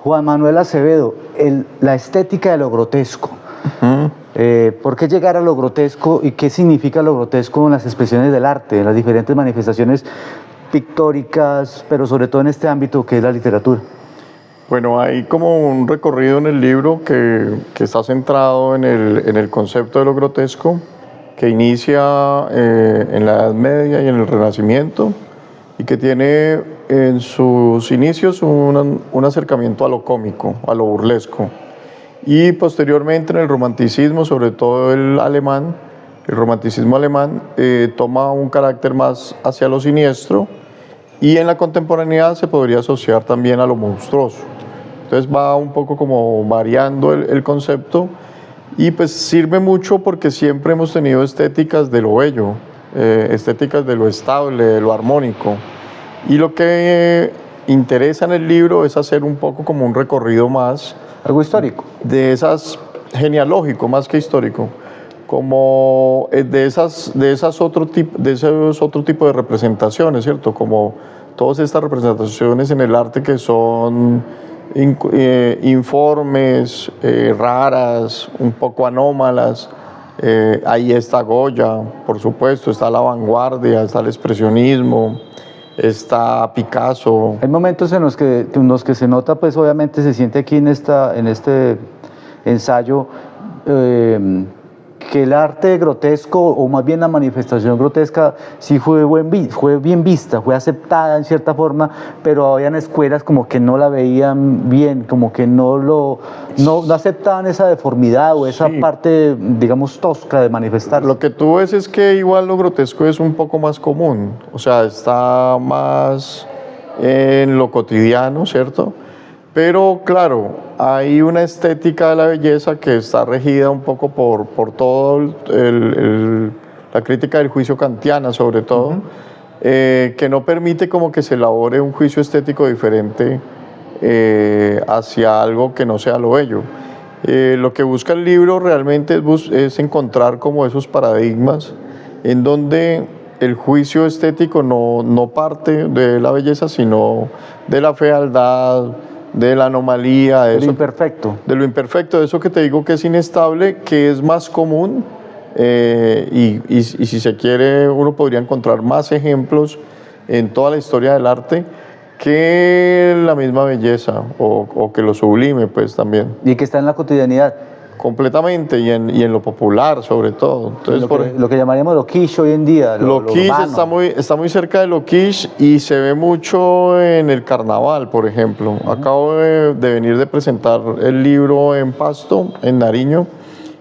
Juan Manuel Acevedo, la estética de lo grotesco. ¿Por qué llegar a lo grotesco y qué significa lo grotesco en las expresiones del arte, en las diferentes manifestaciones pictóricas, pero sobre todo en este ámbito que es la literatura? Bueno, hay como un recorrido en el libro que está centrado en el concepto de lo grotesco, que inicia en la Edad Media y en el Renacimiento, y que tiene en sus inicios un acercamiento a lo cómico, a lo burlesco. Y posteriormente en el romanticismo, sobre todo el romanticismo alemán, toma un carácter más hacia lo siniestro, y en la contemporaneidad se podría asociar también a lo monstruoso. Entonces va un poco como variando el concepto, y pues sirve mucho porque siempre hemos tenido estéticas de lo bello, estéticas de lo estable, de lo armónico. Y lo que interesa en el libro es hacer un poco como un recorrido más... Algo histórico. De esas, genealógico más que histórico, como de esos otro tipo de representaciones, ¿cierto? Como todas estas representaciones en el arte que son informes, raras, un poco anómalas. Ahí está Goya, por supuesto, está la vanguardia, está el expresionismo, está Picasso. Hay momentos en los que se nota, pues obviamente se siente aquí en este ensayo, que el arte grotesco, o más bien la manifestación grotesca, sí fue bien vista, fue aceptada en cierta forma, pero habían escuelas como que no la veían bien, como que no aceptaban esa deformidad o esa parte, digamos, tosca de manifestar. Lo que tú ves es que igual lo grotesco es un poco más común, o sea, está más en lo cotidiano, ¿cierto? Pero claro, hay una estética de la belleza que está regida un poco por todo la crítica del juicio kantiana, sobre todo, que no permite como que se elabore un juicio estético diferente hacia algo que no sea lo bello. Lo que busca el libro realmente es encontrar como esos paradigmas en donde el juicio estético no parte de la belleza, sino de la fealdad, de la anomalía, de lo imperfecto. De lo imperfecto, de eso que te digo que es inestable, que es más común, y si se quiere uno podría encontrar más ejemplos en toda la historia del arte que la misma belleza o que lo sublime, pues también. Y que está en la cotidianidad. Completamente, y en lo popular sobre todo. Entonces, lo que llamaríamos lo kitsch hoy en día. Lo kitsch está muy cerca de lo kitsch y se ve mucho en el carnaval, por ejemplo. Acabo de venir de presentar el libro en Pasto, en Nariño,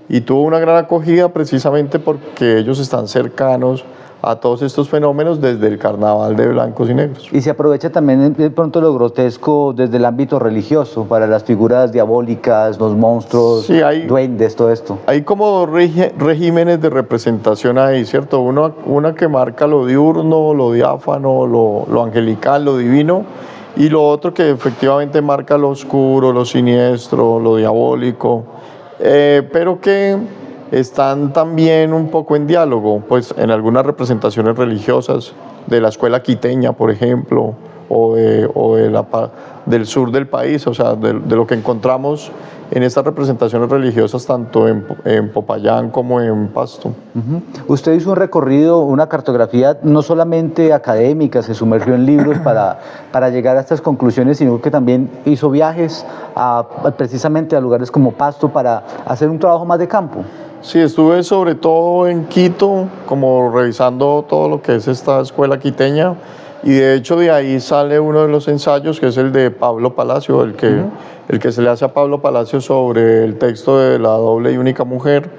y tuvo una gran acogida precisamente porque ellos están cercanos a todos estos fenómenos desde el carnaval de blancos y negros. Y se aprovecha también de pronto lo grotesco desde el ámbito religioso, para las figuras diabólicas, los monstruos, sí, duendes, todo esto. Hay como regímenes de representación ahí, ¿cierto? Una que marca lo diurno, lo diáfano, lo angelical, lo divino, y lo otro que efectivamente marca lo oscuro, lo siniestro, lo diabólico, pero que están también un poco en diálogo, pues en algunas representaciones religiosas de la escuela quiteña, por ejemplo, o del sur del país, o sea, de lo que encontramos en estas representaciones religiosas tanto en Popayán como en Pasto. Usted hizo un recorrido, una cartografía no solamente académica, se sumergió en libros para llegar a estas conclusiones, sino que también hizo viajes precisamente a lugares como Pasto para hacer un trabajo más de campo. Sí, estuve sobre todo en Quito, como revisando todo lo que es esta escuela quiteña, y de hecho de ahí sale uno de los ensayos, que es el de Pablo Palacio, el que se le hace a Pablo Palacio sobre el texto de La doble y única mujer,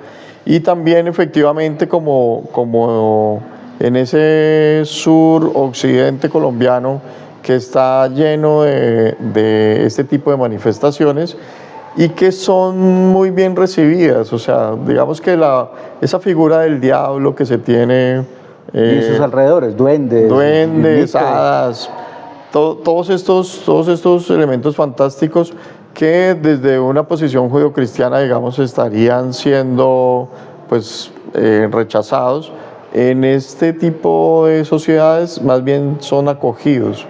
y también efectivamente como en ese sur-occidente colombiano que está lleno de este tipo de manifestaciones, y que son muy bien recibidas, o sea, digamos que esa figura del diablo que se tiene... y sus alrededores, duendes, hadas, todos estos elementos fantásticos que desde una posición judeocristiana, digamos, estarían siendo pues rechazados, en este tipo de sociedades más bien son acogidos.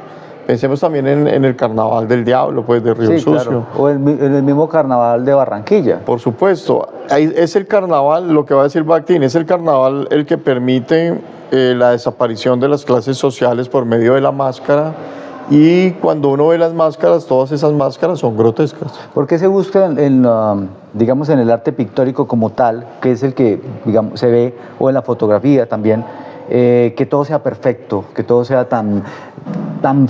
Pensemos también en el Carnaval del Diablo, pues de Río Sí, Sucio. claro. O en el mismo carnaval de Barranquilla. Por supuesto, es el carnaval, lo que va a decir Bakhtin, es el carnaval el que permite la desaparición de las clases sociales por medio de la máscara, y cuando uno ve las máscaras, todas esas máscaras son grotescas. ¿Por qué se busca digamos, en el arte pictórico como tal, que es el que, digamos, se ve, o en la fotografía también, que todo sea perfecto, que todo sea tan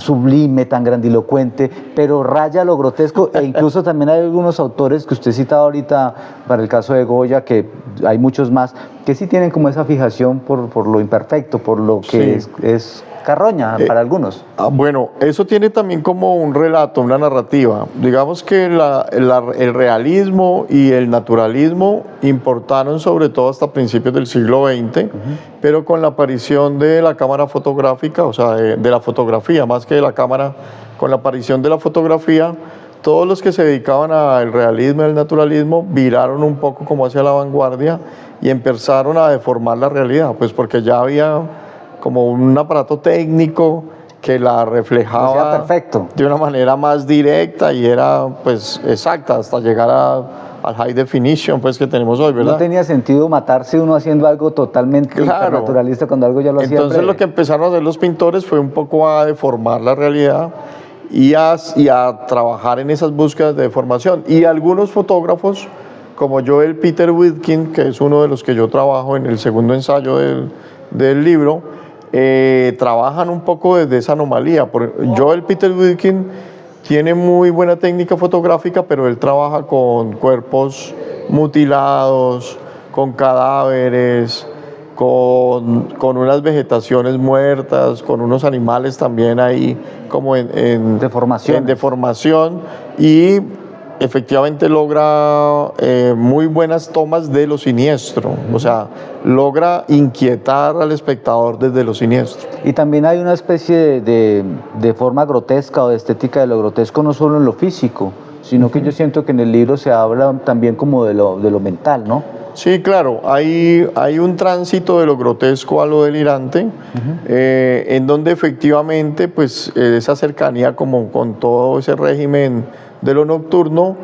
sublime, tan grandilocuente, pero raya lo grotesco? E incluso también hay algunos autores que usted citaba ahorita, para el caso de Goya, que hay muchos más, que sí tienen como esa fijación por lo imperfecto, por lo que Sí. es carroña para algunos. Bueno, eso tiene también como un relato, una narrativa. Digamos que el realismo y el naturalismo importaron sobre todo hasta principios del siglo XX, pero con la aparición de la cámara fotográfica, o sea, de la fotografía, más que de la cámara, con la aparición de la fotografía, todos los que se dedicaban al realismo y al naturalismo viraron un poco como hacia la vanguardia y empezaron a deformar la realidad, pues porque ya había como un aparato técnico que la reflejaba perfecto, de una manera más directa y era pues exacta hasta llegar al high definition pues que tenemos hoy, ¿verdad? No tenía sentido matarse uno haciendo algo totalmente naturalista cuando algo ya lo hacía. Entonces lo que empezaron a hacer los pintores fue un poco a deformar la realidad y a trabajar en esas búsquedas de deformación. Y algunos fotógrafos, como Joel Peter Witkin, que es uno de los que yo trabajo en el segundo ensayo del libro, trabajan un poco desde esa anomalía. Joel Peter Witkin tiene muy buena técnica fotográfica, pero él trabaja con cuerpos mutilados, con cadáveres, con unas vegetaciones muertas, con unos animales también ahí como en deformación, y efectivamente logra muy buenas tomas de lo siniestro, o sea, logra inquietar al espectador desde lo siniestro. Y también hay una especie de forma grotesca o de estética de lo grotesco, no solo en lo físico, sino que yo siento que en el libro se habla también como de lo mental, ¿no? Sí, claro, hay un tránsito de lo grotesco a lo delirante, en donde efectivamente pues esa cercanía como con todo ese régimen de lo nocturno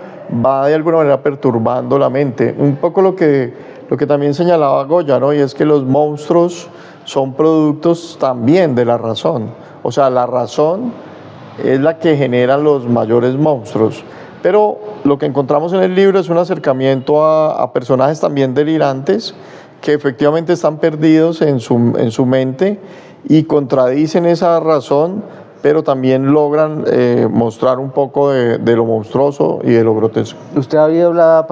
va de alguna manera perturbando la mente. Un poco lo que también señalaba Goya, ¿no? Y es que los monstruos son productos también de la razón. O sea, la razón es la que genera los mayores monstruos. Pero lo que encontramos en el libro es un acercamiento a personajes también delirantes que efectivamente están perdidos en su mente y contradicen esa razón, pero también logran mostrar un poco de lo monstruoso y de lo grotesco. Usted hablaba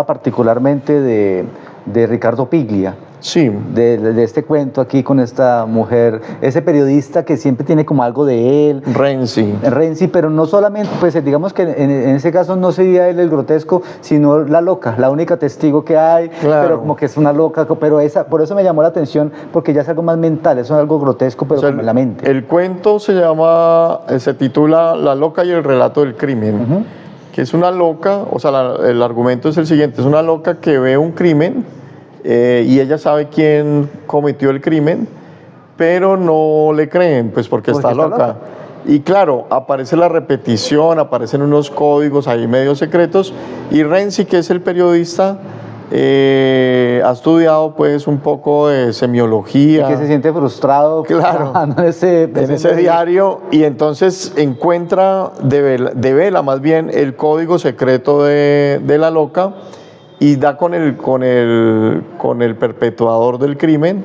particularmente de Ricardo Piglia. Sí. De este cuento aquí con esta mujer, ese periodista que siempre tiene como algo de él. Renzi, pero no solamente, pues digamos que en ese caso no sería él el grotesco, sino la loca, la única testigo que hay, claro. Pero como que es una loca, pero por eso me llamó la atención, porque ya es algo más mental, eso es algo grotesco, pero como en la mente. El cuento se titula La loca y el relato del crimen, que es una loca, o sea, el argumento es el siguiente, es una loca que ve un crimen, y ella sabe quién cometió el crimen, pero no le creen, pues porque está loca. Y claro, aparece la repetición, aparecen unos códigos ahí medio secretos, y Renzi, que es el periodista, ha estudiado pues un poco de semiología. Y que se siente frustrado, claro, en ese diario, y entonces encuentra, devela más bien el código secreto de la loca, y da con el perpetuador del crimen,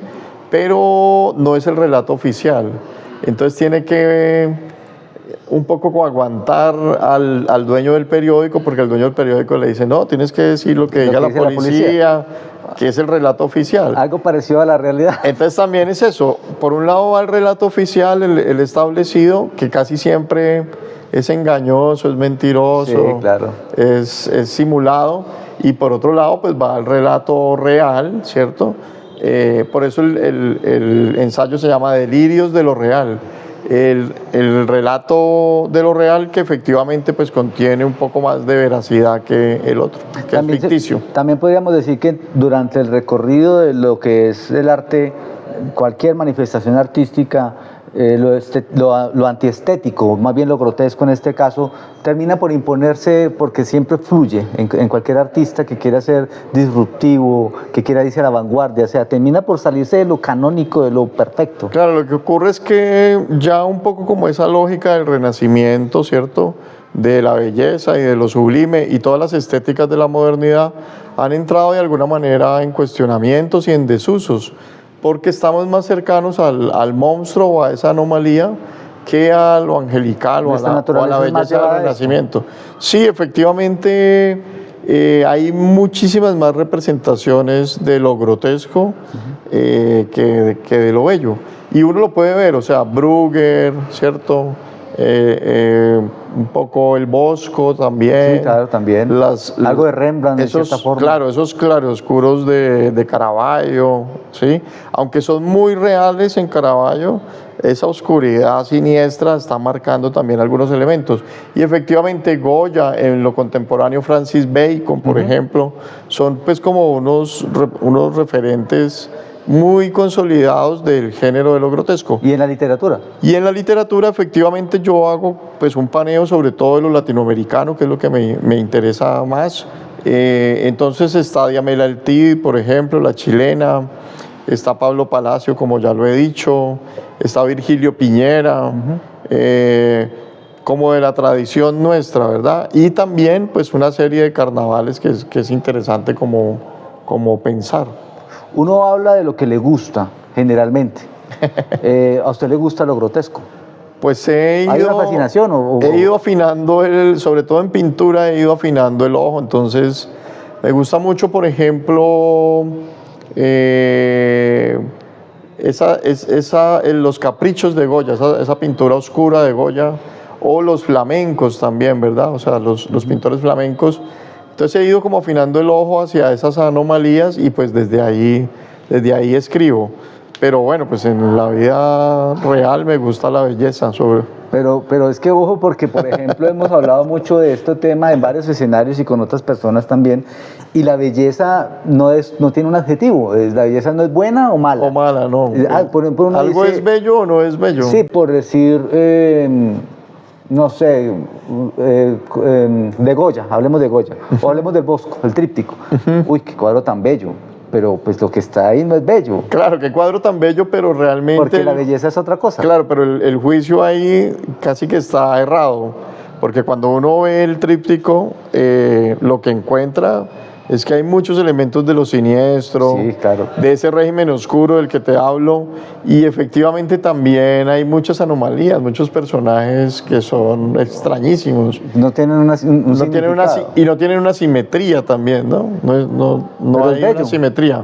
pero no es el relato oficial. Entonces tiene que un poco aguantar al dueño del periódico, porque el dueño del periódico le dice, no, tienes que decir lo que diga la policía, que es el relato oficial. Algo parecido a la realidad. Entonces también es eso. Por un lado va el relato oficial, el establecido, que casi siempre es engañoso, es mentiroso, sí, claro. es simulado. Y por otro lado, pues va el relato real, ¿cierto? Por eso el ensayo se llama Delirios de lo Real. El relato de lo real que efectivamente pues contiene un poco más de veracidad que el otro, que también es ficticio. También podríamos decir que durante el recorrido de lo que es el arte cualquier manifestación artística, lo antiestético, más bien lo grotesco en este caso, termina por imponerse porque siempre fluye en cualquier artista que quiera ser disruptivo, que quiera irse a la vanguardia, o sea, termina por salirse de lo canónico, de lo perfecto. Claro, lo que ocurre es que ya un poco como esa lógica del Renacimiento, ¿cierto?, de la belleza y de lo sublime y todas las estéticas de la modernidad han entrado de alguna manera en cuestionamientos y en desusos, porque estamos más cercanos al monstruo o a esa anomalía que a lo angelical o a la belleza del Renacimiento. Sí, efectivamente, hay muchísimas más representaciones de lo grotesco que de lo bello. Y uno lo puede ver, o sea, Bruegger, ¿cierto? Un poco el Bosco también. Sí, claro, también. Algo de Rembrandt, de cierta forma. Claro, esos claroscuros de Caravaggio, ¿sí? Aunque son muy reales en Caravaggio, esa oscuridad siniestra está marcando también algunos elementos. Y efectivamente Goya, en lo contemporáneo Francis Bacon, por ejemplo, son pues como unos referentes muy consolidados del género de lo grotesco. ¿Y en la literatura? Y en la literatura, efectivamente, yo hago pues un paneo sobre todo de lo latinoamericano, que es lo que me interesa más. Entonces está Diamela El Cid, por ejemplo, la chilena, está Pablo Palacio, como ya lo he dicho, está Virgilio Piñera, como de la tradición nuestra, ¿verdad? Y también pues una serie de carnavales que es interesante como pensar. Uno habla de lo que le gusta, generalmente. ¿A usted le gusta lo grotesco? Pues ¿Hay una fascinación? He ido afinando, sobre todo en pintura, he ido afinando el ojo. Entonces, me gusta mucho, por ejemplo, los caprichos de Goya, esa pintura oscura de Goya, o los flamencos también, ¿verdad? O sea, los pintores flamencos. Entonces he ido como afinando el ojo hacia esas anomalías y pues desde ahí escribo. Pero bueno, pues en la vida real me gusta la belleza. Pero es que ojo, porque por ejemplo hemos hablado mucho de este tema en varios escenarios y con otras personas también, y la belleza no tiene un adjetivo, la belleza no es buena o mala. O mala, no. ¿Algo es bello o no es bello? Sí, por decir... no sé, de Goya, hablemos de Goya, o hablemos del Bosco, el tríptico. Uy, qué cuadro tan bello, pero pues lo que está ahí no es bello. Claro, qué cuadro tan bello, pero realmente... Porque la belleza es otra cosa. Claro, pero el juicio ahí casi que está errado, porque cuando uno ve el tríptico, lo que encuentra es que hay muchos elementos de lo siniestro, sí, claro, de ese régimen oscuro del que te hablo, y efectivamente también hay muchas anomalías, muchos personajes que son extrañísimos. No tienen y no tienen una simetría también, ¿no? No hay una simetría.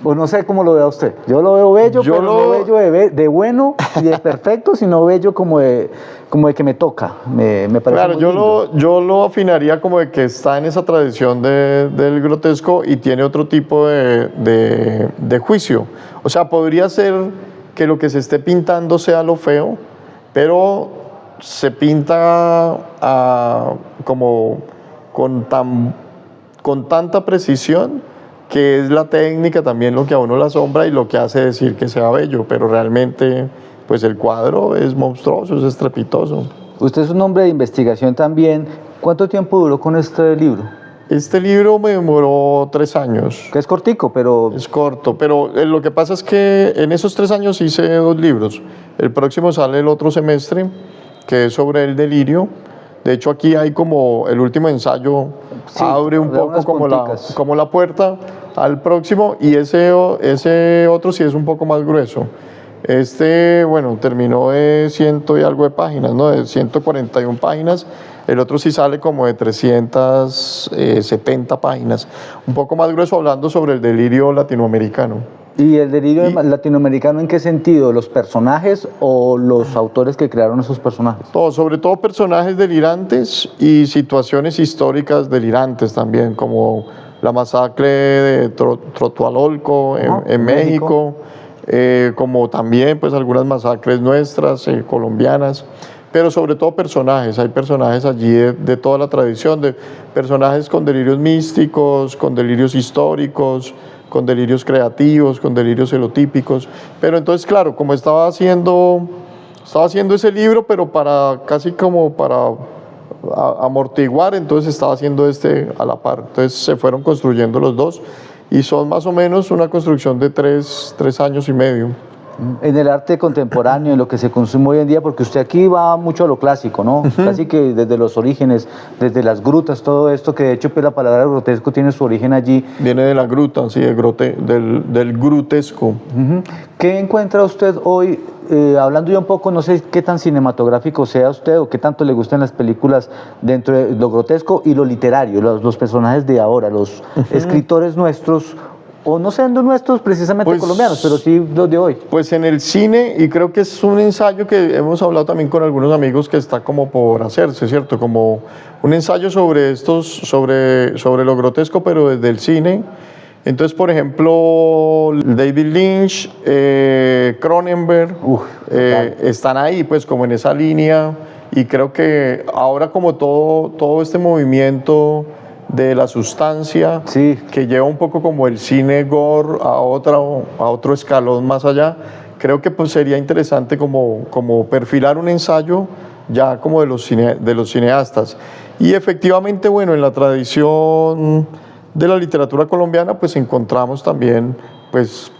Pues no sé cómo lo vea usted. Yo lo veo bello, pero no bello de bueno y de perfecto, sino bello como de que me toca. Me parece claro, muy lindo. yo lo afinaría como de que está en esa tradición del grotesco y tiene otro tipo de juicio. O sea, podría ser que lo que se esté pintando sea lo feo, pero se pinta como con tanta precisión, que es la técnica también lo que a uno le asombra y lo que hace decir que sea bello, pero realmente pues el cuadro es monstruoso, es estrepitoso. Usted es un hombre de investigación también. ¿Cuánto tiempo duró con este libro? Este libro me demoró 3 años. Que es cortico, pero... Es corto, pero lo que pasa es que en esos 3 años hice 2 libros. El próximo sale el otro semestre, que es sobre el delirio. De hecho, aquí hay como el último ensayo, sí, abre un poco como la puerta al próximo, y ese otro sí es un poco más grueso. Bueno, terminó de 100 y algo de páginas, ¿no? De 141 páginas. El otro sí sale como de 370 páginas. Un poco más grueso, hablando sobre el delirio latinoamericano. ¿Y el delirio latinoamericano en qué sentido? ¿Los personajes o los autores que crearon esos personajes? Sobre todo personajes delirantes y situaciones históricas delirantes también, como la masacre de Tlatelolco en México, como también pues algunas masacres nuestras, colombianas, pero sobre todo personajes. Hay personajes allí de toda la tradición, de personajes con delirios místicos, con delirios históricos, con delirios creativos, con delirios celotípicos. Pero entonces, claro, como estaba haciendo ese libro, pero para casi como para amortiguar, entonces estaba haciendo este a la par. Entonces se fueron construyendo los dos y son más o menos una construcción de tres años y medio. En el arte contemporáneo, en lo que se consume hoy en día, porque usted aquí va mucho a lo clásico, ¿no? Casi que desde los orígenes, desde las grutas, todo esto, que de hecho pues, la palabra grotesco tiene su origen allí. Viene de la gruta, sí, del grutesco. ¿Qué encuentra usted hoy, hablando ya un poco, no sé qué tan cinematográfico sea usted o qué tanto le gustan las películas dentro de lo grotesco y lo literario, los personajes de ahora, los escritores nuestros, o no siendo nuestros precisamente Pues, colombianos, pero sí los de hoy? Pues en el cine, y creo que es un ensayo que hemos hablado también con algunos amigos que está como por hacerse, ¿cierto? Como un ensayo sobre lo grotesco, pero desde el cine. Entonces, por ejemplo, David Lynch, Cronenberg, están ahí, pues como en esa línea, y creo que ahora como todo este movimiento de la sustancia, sí, que lleva un poco como el cine gore a otro escalón más allá, creo que pues sería interesante como perfilar un ensayo ya como de los cineastas. Y efectivamente, bueno, en la tradición de la literatura colombiana pues encontramos también pues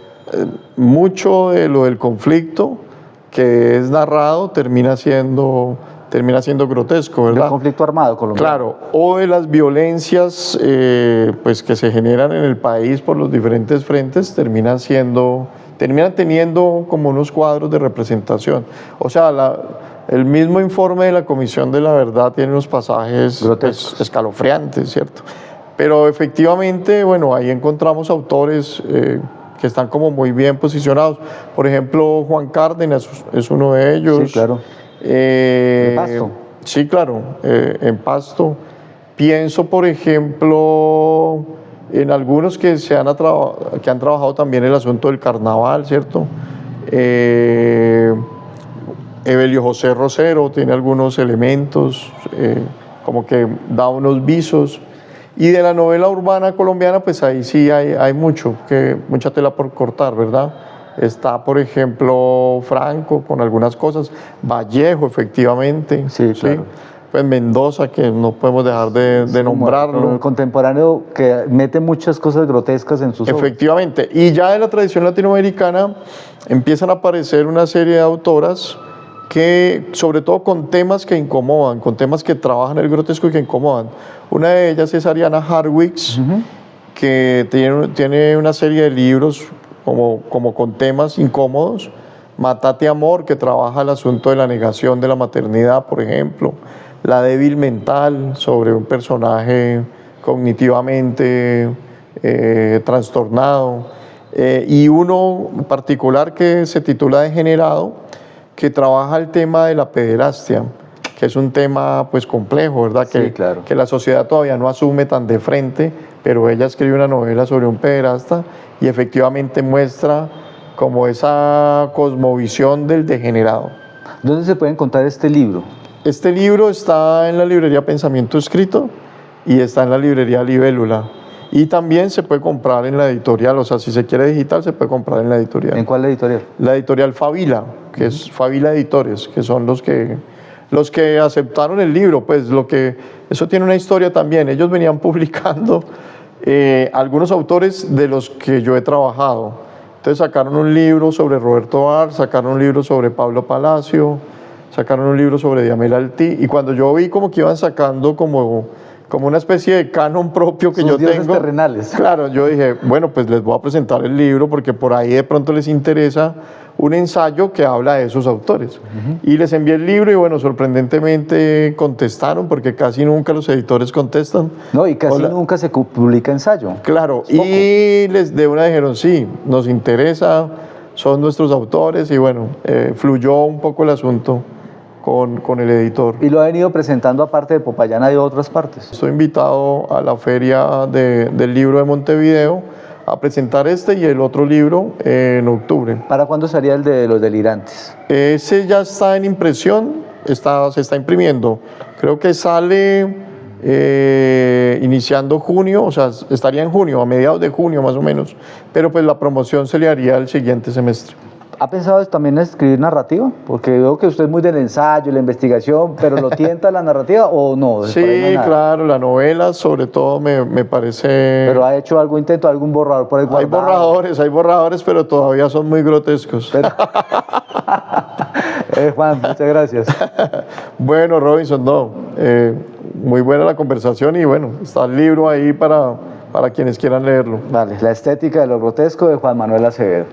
mucho de lo del conflicto que es narrado termina siendo grotesco, ¿verdad? El conflicto armado colombiano. Claro, o de las violencias pues que se generan en el país por los diferentes frentes terminan teniendo como unos cuadros de representación. O sea, el mismo informe de la Comisión de la Verdad tiene unos pasajes pues, escalofriantes, ¿cierto? Pero efectivamente, bueno, ahí encontramos autores que están como muy bien posicionados. Por ejemplo, Juan Cárdenas es uno de ellos. Sí, claro. ¿En Pasto? Sí, claro, en Pasto. Pienso, por ejemplo, en algunos que han trabajado también el asunto del carnaval, ¿cierto? Evelio José Rosero tiene algunos elementos, como que da unos visos. Y de la novela urbana colombiana, pues ahí sí hay mucha tela por cortar, ¿verdad? Está, por ejemplo, Franco con algunas cosas, Vallejo, efectivamente. Sí, claro. Pues Mendoza, que no podemos dejar de nombrarlo. Un contemporáneo que mete muchas cosas grotescas en sus obras. Efectivamente. Y ya de la tradición latinoamericana empiezan a aparecer una serie de autoras que, sobre todo con temas que incomodan, con temas que trabajan el grotesco y que incomodan. Una de ellas es Ariana Harwicz, que tiene una serie de libros como con temas incómodos. Matate Amor, que trabaja el asunto de la negación de la maternidad, por ejemplo. La débil mental, sobre un personaje cognitivamente trastornado. Y uno en particular que se titula Degenerado, que trabaja el tema de la pederastia, que es un tema pues complejo, ¿verdad? Sí, claro. Que la sociedad todavía no asume tan de frente, pero ella escribe una novela sobre un pederasta y efectivamente muestra como esa cosmovisión del degenerado. ¿Dónde se puede encontrar este libro? Este libro está en la librería Pensamiento Escrito y está en la librería Libélula. Y también se puede comprar en la editorial, o sea, si se quiere digital, se puede comprar en la editorial. ¿En cuál editorial? La editorial Fabila, que es Fabila Editores, que son los que aceptaron el libro. Pues eso tiene una historia también. Ellos venían publicando algunos autores de los que yo he trabajado. Entonces sacaron un libro sobre Roberto Ar, sacaron un libro sobre Pablo Palacio, sacaron un libro sobre Diamela Altí, y cuando yo vi como que iban sacando como una especie de canon propio que yo tengo. Terrenales. Claro, yo dije, bueno, pues les voy a presentar el libro porque por ahí de pronto les interesa un ensayo que habla de esos autores. Y les envié el libro y bueno, sorprendentemente contestaron porque casi nunca los editores contestan. No, y casi nunca se publica ensayo. Claro, y de una dijeron, sí, nos interesa, son nuestros autores y bueno, fluyó un poco el asunto con el editor. ¿Y lo ha venido presentando aparte de Popayán de otras partes? Estoy invitado a la feria del libro de Montevideo a presentar este y el otro libro en octubre. ¿Para cuándo sería el de Los Delirantes? Ese ya está en impresión, se está imprimiendo. Creo que sale iniciando junio, o sea, estaría en junio, a mediados de junio más o menos, pero pues la promoción se le haría el siguiente semestre. ¿Ha pensado también en escribir narrativa? Porque veo que usted es muy del ensayo, la investigación, pero ¿lo tienta la narrativa o no? Por ahí no hay Sí, nada. claro, la novela sobre todo me parece... ¿Pero ha hecho algún intento, algún borrador por ahí Hay guardado? hay borradores, pero todavía son muy grotescos. Juan, muchas gracias. Bueno, Robinson, no, muy buena la conversación y bueno, está el libro ahí para quienes quieran leerlo. Vale, La estética de lo grotesco de Juan Manuel Acevedo.